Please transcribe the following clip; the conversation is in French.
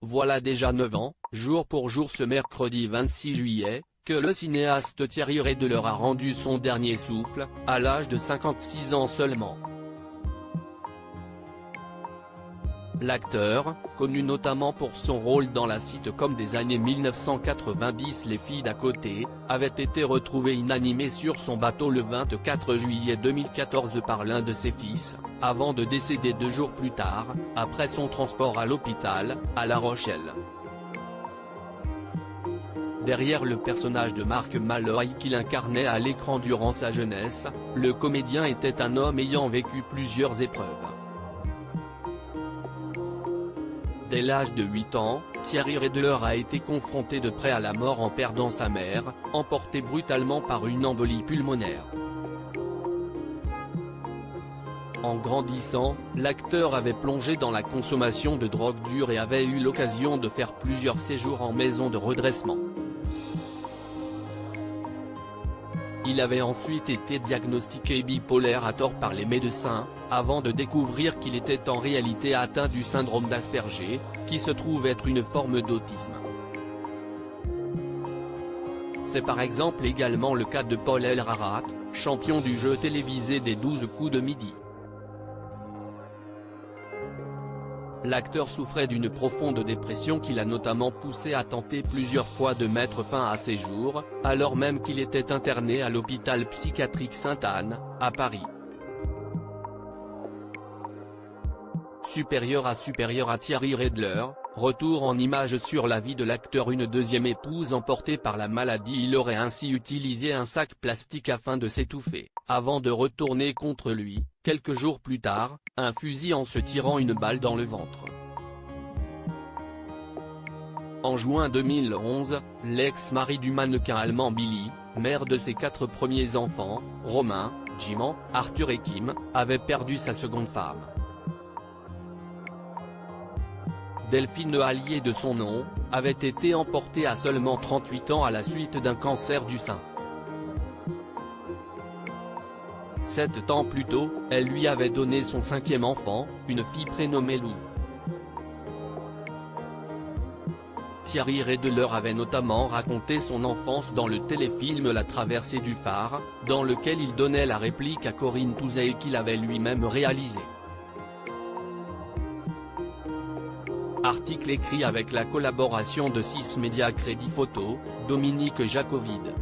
Voilà déjà 9 ans, jour pour jour ce mercredi 26 juillet, que le cinéaste Thierry Redler a rendu son dernier souffle, à l'âge de 56 ans seulement. L'acteur, connu notamment pour son rôle dans la sitcom des années 1990 Les filles d'à côté, avait été retrouvé inanimé sur son bateau le 24 juillet 2014 par l'un de ses fils, avant de décéder 2 jours plus tard, après son transport à l'hôpital, à La Rochelle. Derrière le personnage de Mark Malloy qu'il incarnait à l'écran durant sa jeunesse, le comédien était un homme ayant vécu plusieurs épreuves. Dès l'âge de 8 ans, Thierry Redler a été confronté de près à la mort en perdant sa mère, emportée brutalement par une embolie pulmonaire. En grandissant, l'acteur avait plongé dans la consommation de drogue dure et avait eu l'occasion de faire plusieurs séjours en maison de redressement. Il avait ensuite été diagnostiqué bipolaire à tort par les médecins, avant de découvrir qu'il était en réalité atteint du syndrome d'Asperger, qui se trouve être une forme d'autisme. C'est par exemple également le cas de Paul Elrarat, champion du jeu télévisé des 12 coups de midi. L'acteur souffrait d'une profonde dépression qui l'a notamment poussé à tenter plusieurs fois de mettre fin à ses jours, alors même qu'il était interné à l'hôpital psychiatrique Sainte-Anne, à Paris. Supérieur à Thierry Redler, retour en images sur la vie de l'acteur. Une deuxième épouse emportée par la maladie. Il aurait ainsi utilisé un sac plastique afin de s'étouffer, avant de retourner contre lui, quelques jours plus tard, un fusil en se tirant une balle dans le ventre. En juin 2011, l'ex-mari du mannequin allemand Billy, mère de ses 4 premiers enfants, Romain, Jim, Arthur et Kim, avait perdu sa seconde femme. Delphine Allier de son nom, avait été emportée à seulement 38 ans à la suite d'un cancer du sein. 7 ans plus tôt, elle lui avait donné son 5e enfant, une fille prénommée Lou. Thierry Redler avait notamment raconté son enfance dans le téléfilm La Traversée du phare, dans lequel il donnait la réplique à Corinne Touzé qu'il avait lui-même réalisé. Article écrit avec la collaboration de 6 médias Crédit Photo, Dominique Jacovide.